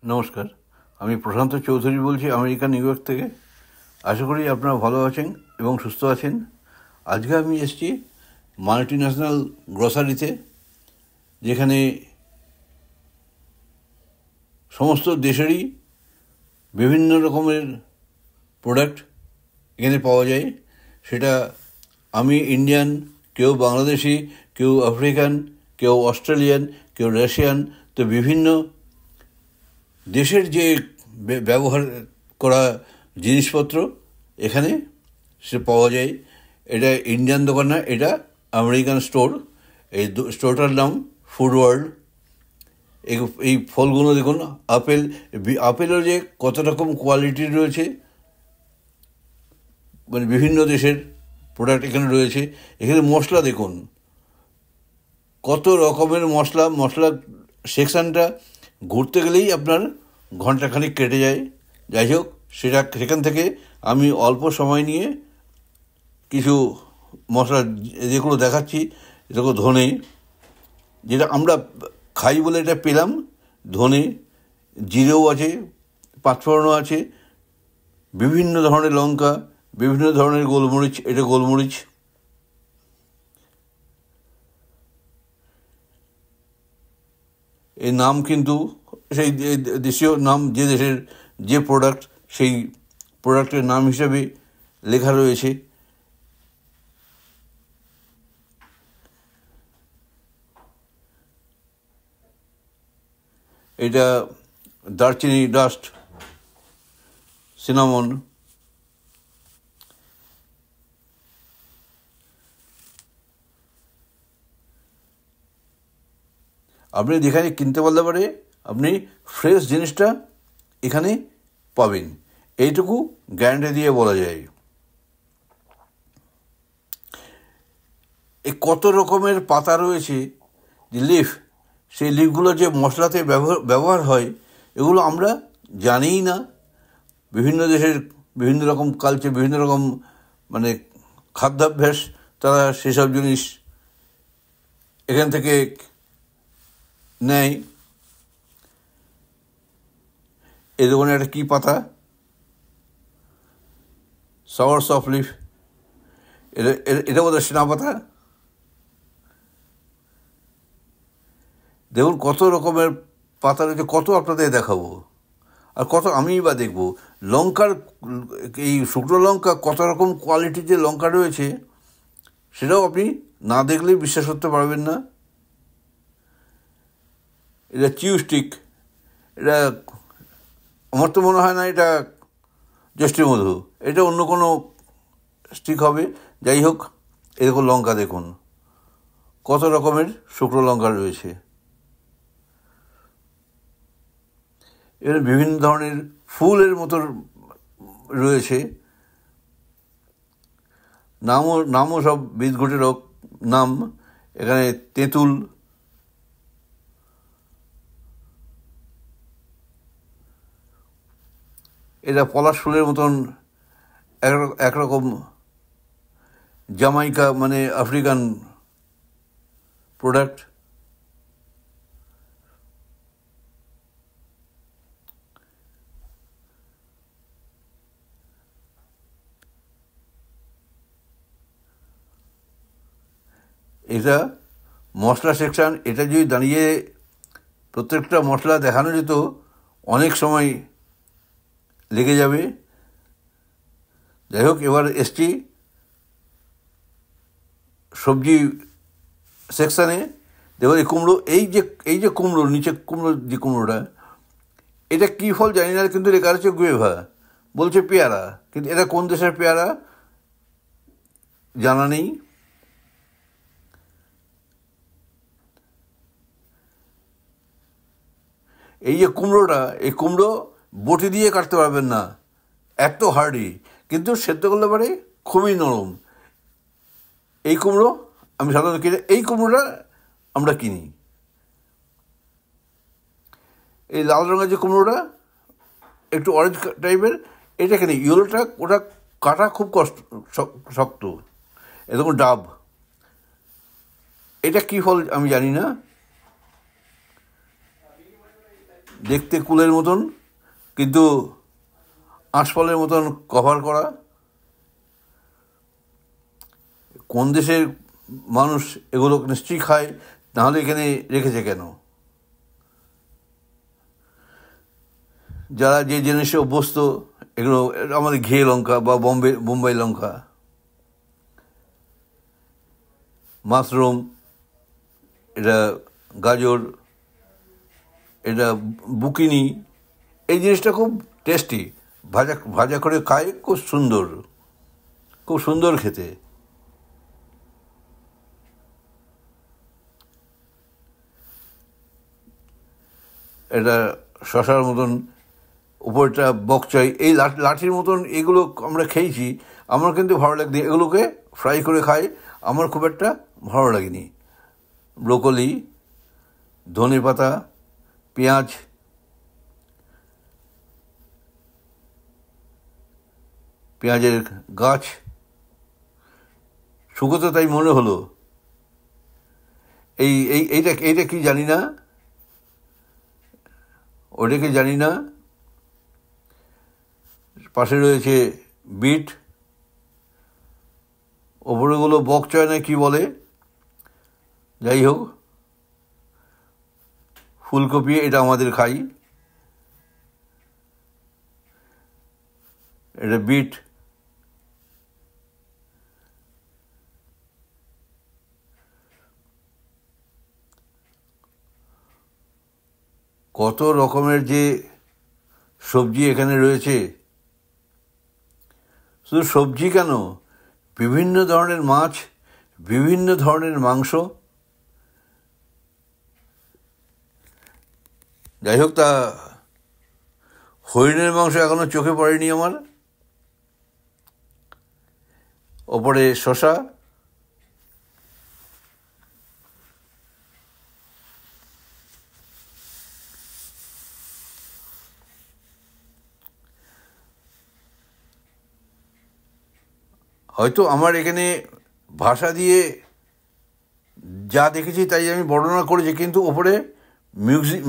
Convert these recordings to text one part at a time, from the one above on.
নমস্কার, আমি প্রশান্ত চৌধুরী বলছি আমেরিকা নিউ ইয়র্ক থেকে। আশা করি আপনারা ভালো আছেন এবং সুস্থ আছেন। আজকে আমি এসেছি মাল্টি ন্যাশনাল গ্রসারিতে, যেখানে সমস্ত দেশেরই বিভিন্ন রকমের প্রোডাক্ট এখানে পাওয়া যায়। সেটা আমি ইন্ডিয়ান, কেউ বাংলাদেশি, কেউ আফ্রিকান, কেউ অস্ট্রেলিয়ান, কেউ রাশিয়ান। তো বিভিন্ন দেশের যে ব্যবহার করা জিনিসপত্র এখানে সে পাওয়া যায়। এটা ইন্ডিয়ান দোকান না, এটা আমেরিকান স্টোর। এই স্টোরটার নাম ফুড ওয়ার্ল্ড। এই ফলগুলো দেখুন, আপেলের যে কত রকম কোয়ালিটি রয়েছে, মানে বিভিন্ন দেশের প্রোডাক্ট এখানে রয়েছে। এখানে মশলা দেখুন, কত রকমের মশলা সেকশানটা ঘুরতে গেলেই আপনার ঘন্টাখানিক কেটে যায়। যাই হোক, সেখান থেকে আমি অল্প সময় নিয়ে কিছু মশলা যেগুলো দেখাচ্ছি। দেখো, ধনে, যেটা আমরা খাই বলে এটা পেলাম, ধনে, জিরেও আছে, পাঁচফোড়নও আছে, বিভিন্ন ধরনের লঙ্কা, বিভিন্ন ধরনের গোলমরিচ। এটা গোলমরিচ। এই নাম কিন্তু সেই দেশীয় নাম, যে দেশের যে প্রোডাক্ট, সেই প্রোডাক্টের নাম হিসাবে লেখা রয়েছে। এটা দারচিনি ডাস্ট, সিনামন। আপনি যেখানে কিনতে পারলে পারে আপনি ফ্রেশ জিনিসটা এখানে পাবেন, এইটুকু গ্যারান্টি দিয়ে বলা যায়। এই কত রকমের পাতা রয়েছে, যে লিফ, সেই লিফগুলো যে মশলাতে ব্যবহার হয়, এগুলো আমরা জানিই না। বিভিন্ন দেশের বিভিন্ন রকম কালচার, বিভিন্ন রকম মানে খাদ্যাভ্যাস, তারা সেসব জিনিস এখান থেকে নেয়। এই দোকানে একটা কী পাতা, সাওয়ার সফট লিফ, এটা বোধহয় সেনা পাতা। দেখুন কত রকমের পাতা রয়েছে, কত আপনাদের দেখাবো আর কত আমিই বা দেখবো। লঙ্কার, এই শুকনো লঙ্কা, কত রকম কোয়ালিটির যে লঙ্কা রয়েছে, সেটাও আপনি না দেখলেই বিশ্বাস করতে পারবেন না। এটা চিউ স্টিক। এটা আমার তো মনে হয় না এটা জ্যৈষ্ঠী মধু, এটা অন্য কোনো স্টিক হবে। যাই হোক, এরকম লঙ্কা দেখুন, কত রকমের শুকনো লঙ্কা রয়েছে। এর বিভিন্ন ধরনের ফুলের মতো রয়েছে, নামও সব বিদঘুটের নাম। এখানে তেঁতুল, এটা পলাশ ফুলের মতন একরকম জামাইকা, মানে আফ্রিকান প্রোডাক্ট। এটা মশলা সেকশান। এটা যদি দাঁড়িয়ে প্রত্যেকটা মশলা দেখানো যেত, অনেক সময় লেগে যাবে। যাই হোক, এবার এসছি সবজি সেকশানে। দেখো, এই কুমড়ো, এই যে কুমড়ো, নিচে কুমড়ো, যে কুমড়োটা, এটা কী ফল জানি না, কিন্তু লেখা আছে গুয়েভা, বলছে পেয়ারা, কিন্তু এটা কোন দেশের পেয়ারা জানা নেই। এই যে কুমড়োটা, এই কুমড়ো বটি দিয়ে কাটতে পারবেন না, এত হার্ডি, কিন্তু সেদ্ধ করলে পরে খুবই নরম। এই কুমড়ো আমি সাধারণত কিনে, এই কুমড়োটা আমরা কিনি। এই লাল রঙের যে কুমড়োটা, একটু অরেঞ্জ টাইপের, এটা কিনি। ইয়েলোটা, ওটা কাটা খুব শক্ত, এরকম ডাব। এটা কী ফল আমি জানি না। দেখতে কুলের মতন, কিন্তু আঁশফলের মতন কভার করা। কোন দেশের মানুষ এগুলো নিশ্চয়ই খায়, নাহলে এখানে রেখেছে কেন? যারা যে জিনিসে অভ্যস্ত, এগুলো আমাদের ঘিয়ে লঙ্কা বা বোম্বাই লঙ্কা, মাশরুম, এটা গাজর, এটা বুকিনি, এই জিনিসটা খুব টেস্টি। ভাজা ভাজা করে খায়, খুব সুন্দর, খুব সুন্দর খেতে। এটা শশার মতন, উপরটা বকচাই, এই লাঠির মতন, এগুলো আমরা খেয়েছি, আমার কিন্তু ভালো লাগেনি। এগুলোকে ফ্রাই করে খাই, আমার খুব একটা ভালো লাগেনি। ব্রোকলি, ধনেপাতা, পেঁয়াজ, পেঁয়াজের গাছ শুকোতে, তাই মনে হলো। এইটা কি জানি না, ওটাকে জানি না। পাশে রয়েছে বিট, ওপরেগুলো বকচয় না কি বলে, যাই হোক। ফুলকপি, এটা আমাদের খাই, এটা বিট। কত রকমের যে সবজি এখানে রয়েছে, শুধু সবজি কেন, বিভিন্ন ধরনের মাছ, বিভিন্ন ধরনের মাংস। যাই হোক, তা হরিণের মাংস এখনো চোখে পড়েনি আমার। ওপরে শশা, হয়তো আমার এখানে ভাষা দিয়ে যা দেখেছি তাই আমি বর্ণনা করেছি, কিন্তু ওপরে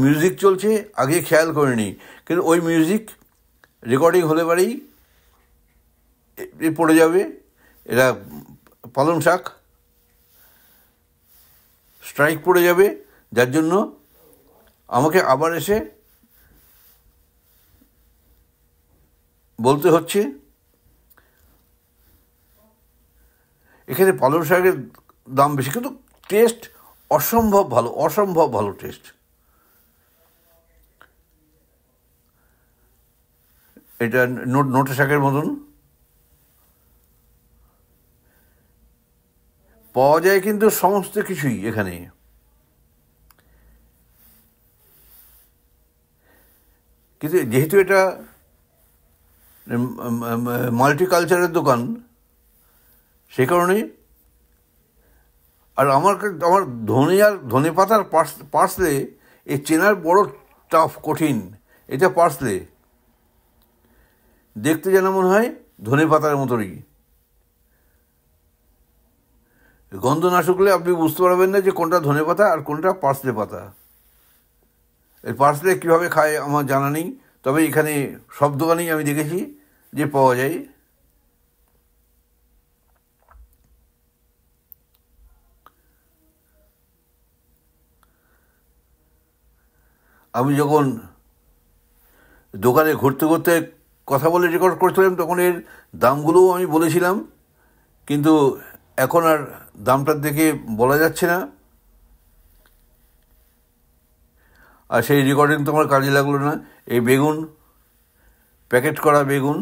মিউজিক চলছে, আগে খেয়াল করিনি। কিন্তু ওই মিউজিক রেকর্ডিং হলে পারেই পড়ে যাবে। এরা পালং শাক, স্ট্রাইক পড়ে যাবে, যার জন্য আমাকে আবার এসে বলতে হচ্ছে। এখানে পালং শাকের দাম বেশি, কিন্তু টেস্ট অসম্ভব ভালো, অসম্ভব ভালো টেস্ট। এটা নোটে শাকের মতন পাওয়া যায়, কিন্তু সমস্ত কিছুই এখানে। কিন্তু যেহেতু এটা মাল্টিকালচারের দোকান, সে কারণে। আর আমার ধনে পাতার পার্সলে এ চেনার বড় টাফ, কঠিন। এটা পার্সলে দেখতে যেন মনে হয় ধনে পাতার মতোই। গন্ধ না শুকলে আপনি বুঝতে পারবেন না যে কোনটা ধনে পাতা আর কোনটা পার্সলে পাতা। এই পার্সলে কীভাবে খায় আমার জানা নেই, তবে এখানে সব দোকানেই আমি দেখেছি যে পাওয়া যায়। আমি যখন দোকানে ঘুরতে ঘুরতে কথা বলে রেকর্ড করছিলাম, তখন এর দামগুলোও আমি বলেছিলাম, কিন্তু এখন আর দামটার দেখে বলা যাচ্ছে না। আর সেই রেকর্ডিং তো আমার কাজে লাগলো না। এই বেগুন, প্যাকেট করা বেগুন,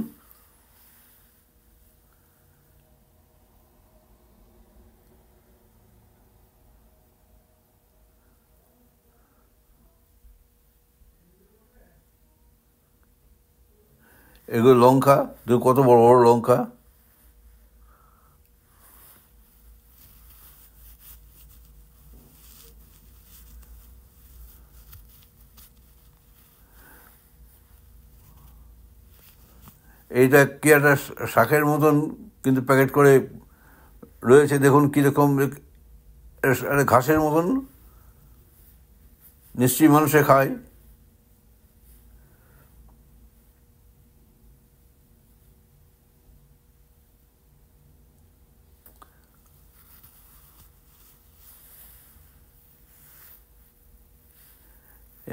এগুলো লঙ্কা, কত বড় বড় লঙ্কা। এইটা কি একটা শাকের মতন, কিন্তু প্যাকেট করে রয়েছে, দেখুন কীরকম, ঘাসের মতন, নিশ্চয়ই মানুষে খায়।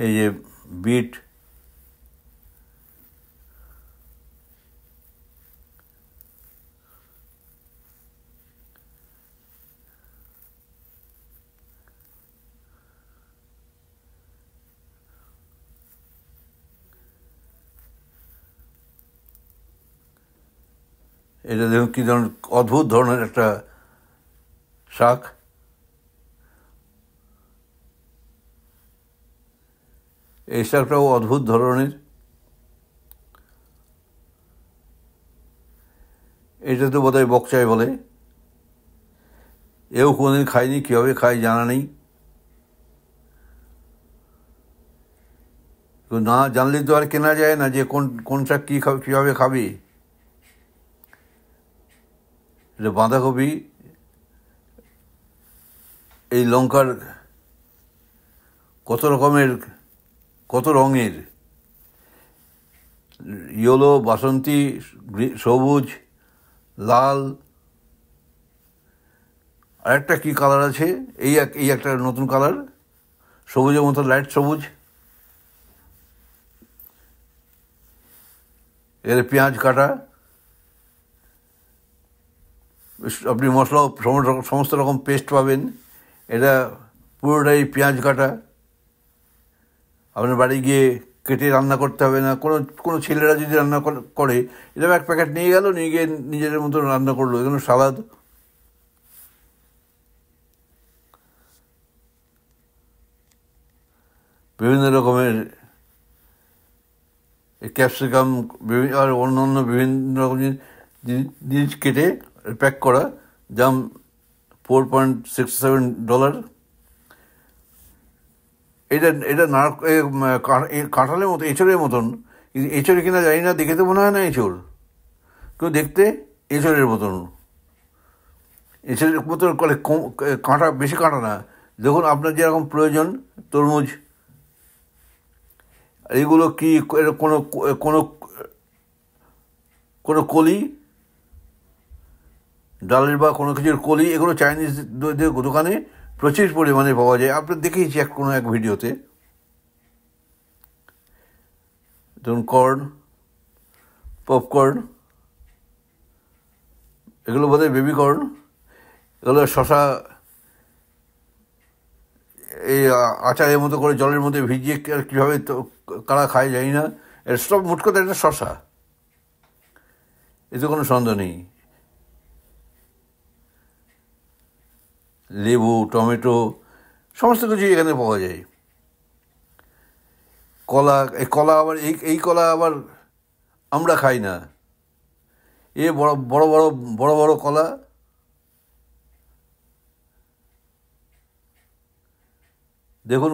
এই যে বিট, এটা দেখুন কী ধরনের অদ্ভুত ধরনের একটা শাক। এই শাকটাও অদ্ভুত ধরনের। এটা তো বোধহয় বকচাই বলে। এও কোনোদিন খাইনি, কীভাবে খাই জানা নেই। না জানলে তো আর কেনা যায় না যে কোন শাক কী খাবে, কীভাবে খাবি। এটা বাঁধাকপি, এই লঙ্কার কত রকমের, কত রঙের, ইয়েলো, বাসন্তী, সবুজ, লাল, আরেকটা কী কালার আছে, এই একটা নতুন কালার, সবুজের মতো লাইট সবুজ। এর পেঁয়াজ কাটা, আপনি মশলা সমস্ত রকম পেস্ট পাবেন। এটা পুরোটাই পেঁয়াজ কাটা। আপনার বাড়ি গিয়ে কেটে রান্না করতে হবে না। কোনো ছেলেরা যদি রান্না করে, এরকম এক প্যাকেট নিয়ে গেল, নিয়ে গিয়ে নিজেদের মতো রান্না করলো। এগুলো সালাদ, বিভিন্ন রকমের ক্যাপসিকাম, আর অন্য বিভিন্ন রকম জিনিস কেটে প্যাক করা, দাম $4.67। এটা কাঁঠালের মতো, এঁচড়ের মতন। এঁচড়ে কিনা জানি না, দেখে তো মনে হয় না এঁচড়, কেউ দেখতে এঁচড়ের মতন। এঁচড়ের মতন করে কাঁটা, বেশি কাঁটা না। দেখুন আপনার যেরকম প্রয়োজন, তরমুজ। এগুলো কি কোনো কোনো কোনো কলি, ডালের বা কোনো কিছুর কলি, এগুলো চাইনিজ দোকানে প্রচুর পরিমাণে পাওয়া যায়। আপনার দেখেইছি কোনো এক ভিডিওতে। ধরুন কর্ন, পপকর্ন, এগুলো বোধহয় বেবি কর্ন। এগুলো শশা এই আচারের মতো করে জলের মধ্যে ভিজিয়ে কীভাবে কারা খায় জানি না। এর সব মোট কথা একটা শশা, এতে কোনো সন্দেহ নেই। লেবু, টমেটো, সমস্ত কিছুই এখানে পাওয়া যায়। কলা, এই কলা আবার এই কলা আবার আমরা খাই না। বড় বড় বড় বড় বড় কলা। দেখুন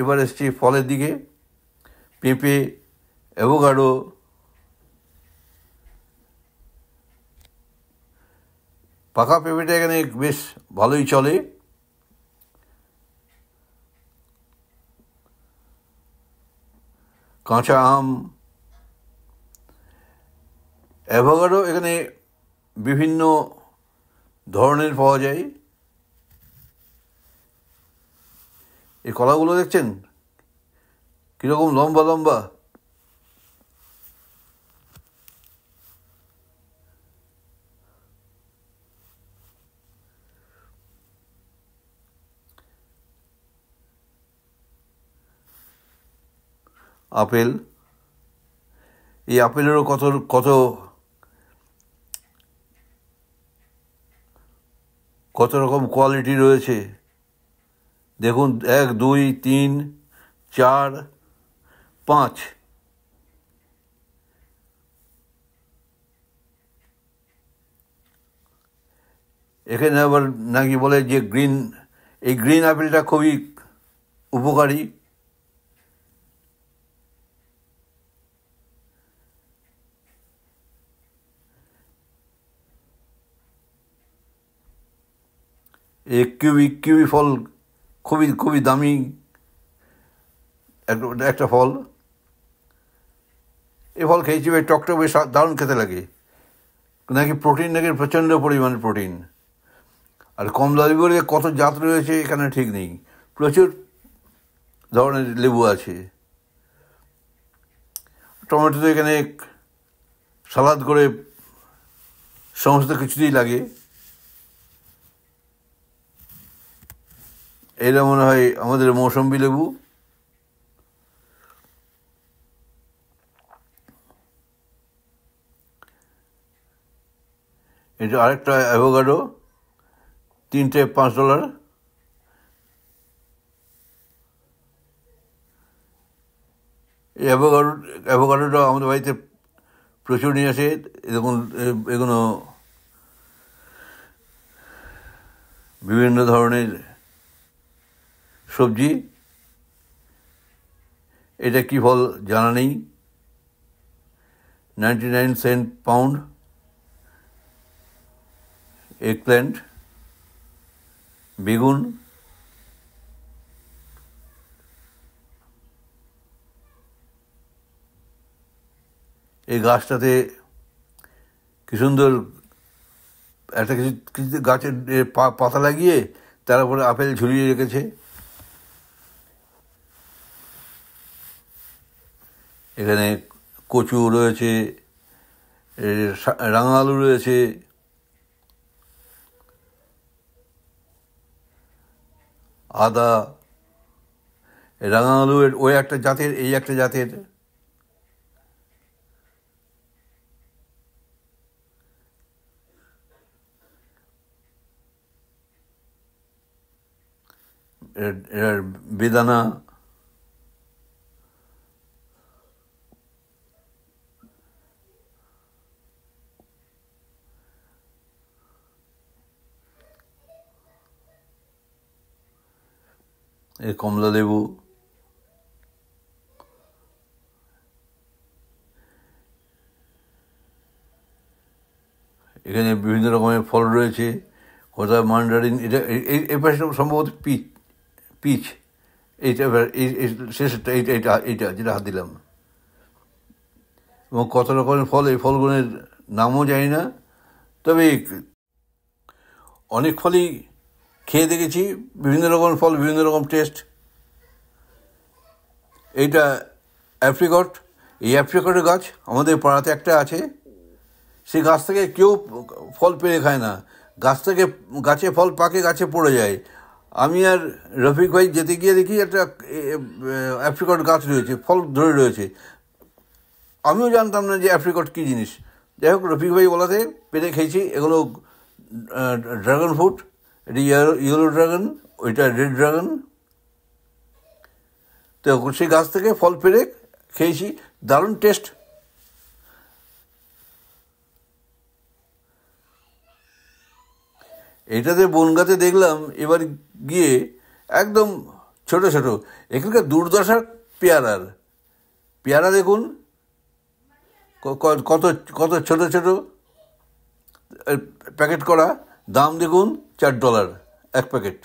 এবার এসছি ফলের দিকে। পেঁপে, অ্যাভোকাডো, পাকা পেঁপেটা এখানে বেশ ভালোই চলে। কাঁচা আম, অ্যাভোকাডো এখানে বিভিন্ন ধরনের পাওয়া যায়। এই কলাগুলো দেখছেন কীরকম লম্বা লম্বা। আপেল, এই আপেলেরও কত কত কত রকম কোয়ালিটি রয়েছে। দেখুন 1, 2, 3, 4, 5। এখানে আবার নাকি বলে যে এই গ্রিন আপেলটা খুবই উপকারী। এই কিউই ফল খুবই খুবই দামি একটা ফল। এ ফল খেয়েছি, বেশ টকটক, বেশ দারুণ খেতে লাগে। নাকি প্রোটিন, নাকি প্রচণ্ড পরিমাণে প্রোটিন। আর কমলা লেবুর কত জাত রয়েছে এখানে ঠিক নেই। প্রচুর ধরনের লেবু আছে। টমেটো তো এখানে সালাদ করে সমস্ত কিছুতেই লাগে। এরা মনে হয় আমাদের মৌসম্বি লেবু। এটা আরেকটা অ্যাভোকাডো, 3টে $5। এই অ্যাভোকাডোটা আমাদের বাড়িতে প্রচুর নিয়ে আসে। দেখুন এগুলো বিভিন্ন ধরনের সবজি। এটা কি ফল জানা নেই। 99 সেন্ট পাউন্ড। এগপ্ল্যান্ট, বেগুন, এই গাছটাতে কি সুন্দর একটা কিছু গাছের পাতা লাগিয়ে তার উপরে আপেল ঝুলিয়ে রেখেছে। এখানে কচু রয়েছে, রাঙা আলু রয়েছে, আদা। রাঙা আলু ওই একটা জাতের, এই একটা জাতের। এর বেদানা, এর কমলা লেবু। এখানে বিভিন্ন রকমের ফল রয়েছে, কোথাও মান্ডারিন। এটা এই পাশে সম্ভবত পিচ। এইটা শেষেরটা, এইটা যেটা হাত দিলাম। এবং কত রকমের ফল, এই ফলগুলোর নামও জানি না। তবে অনেক ফলই খেয়ে দেখেছি, বিভিন্ন রকমের ফল, বিভিন্ন রকম টেস্ট। এইটা অ্যাপ্রিকট। এই অ্যাপ্রিকটের গাছ আমাদের পাড়াতে একটা আছে। সেই গাছ থেকে কেউ ফল পেরে খায় না। গাছে ফল পাকে, গাছে পড়ে যায়। আমি আর রফিক ভাই যেতে গিয়ে দেখি একটা অ্যাপ্রিকট গাছ রয়েছে, ফল ধরে রয়েছে। আমিও জানতাম না যে অ্যাপ্রিকট কী জিনিস। যাই হোক, রফিক ভাই বলাতে পেরে খেয়েছি। এগুলো ড্রাগন ফ্রুট। এটি ইয়েলো ড্রাগন, ওইটা রেড ড্রাগন। তো সেই গাছ থেকে ফল পেরে খেয়েছি, দারুণ টেস্ট। এটাতে বনগাঁতে দেখলাম এবার গিয়ে একদম ছোট ছোট। এখানকার দুর্দশা পেয়ারা দেখুন কত কত ছোট ছোট প্যাকেট করা। দাম দেখুন $4 এক প্যাকেট।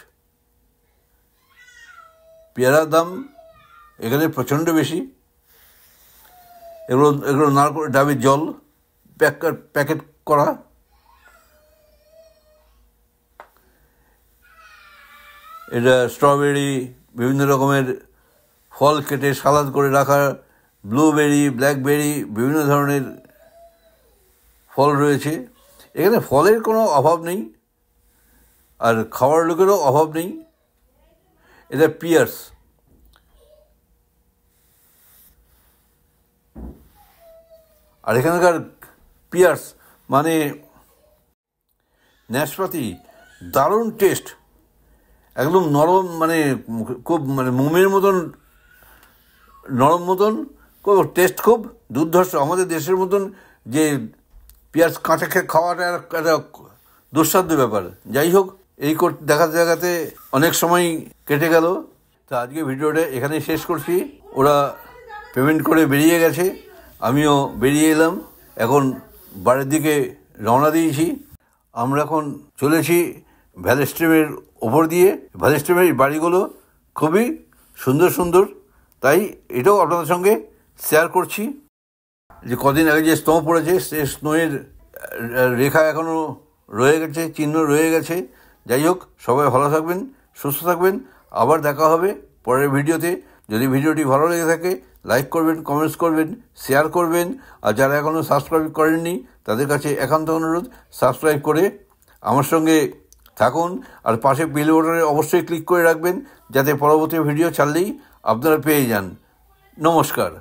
পেয়ারার দাম এখানে প্রচণ্ড বেশি। এগুলো নারকেল ডাবের জল প্যাকেট করা। এটা স্ট্রবেরি, বিভিন্ন রকমের ফল কেটে সালাদ করে রাখা, ব্লুবেরি, ব্ল্যাকবেরি, বিভিন্ন ধরনের ফল রয়েছে। এখানে ফলের কোনো অভাব নেই, আর খাওয়ার লোকেরও অভাব নেই। এটা পিয়ার্স। আর এখানকার পিয়ার্স মানে নাশপাতি, দারুণ টেস্ট। একদম নরম, মানে খুব মোমের মতন নরম মতন, খুব টেস্ট, খুব দুর্ধর্ষ। আমাদের দেশের মতন যে পেঁয়াজ কাঁচা খাওয়াটা একটা দুঃসাধ্য ব্যাপার। যাই হোক, এই দেখাতে দেখাতে অনেক সময় কেটে গেল। তা আজকে ভিডিওটা এখানেই শেষ করছি। ওরা পেমেন্ট করে বেরিয়ে গেছে, আমিও বেরিয়ে এলাম। এখন বাড়ির দিকে রওনা দিয়েছি। আমরা এখন চলেছি ভ্যালি স্ট্রিমের ওপর দিয়ে। ভ্যালি স্ট্রিমের বাড়িগুলো খুবই সুন্দর সুন্দর, তাই এটাও আপনাদের সঙ্গে শেয়ার করছি। যে কদিন আগে যে স্নো পড়েছে, সে স্নোয়ের রেখা এখনও রয়ে গেছে, চিহ্ন রয়ে গেছে। যাই হোক, সবাই ভালো থাকবেন, সুস্থ থাকবেন। আবার দেখা হবে পরের ভিডিওতে। যদি ভিডিওটি ভালো লেগে থাকে লাইক করবেন, কমেন্টস করবেন, শেয়ার করবেন। আর যারা এখনও সাবস্ক্রাইব করেননি তাদের কাছে একান্ত অনুরোধ, সাবস্ক্রাইব করে আমার সঙ্গে থাকুন। আর পাশে বেল বাটনে অবশ্যই ক্লিক করে রাখবেন, যাতে পরবর্তী ভিডিও ছাড়লেই আপনারা পেয়ে যান। নমস্কার।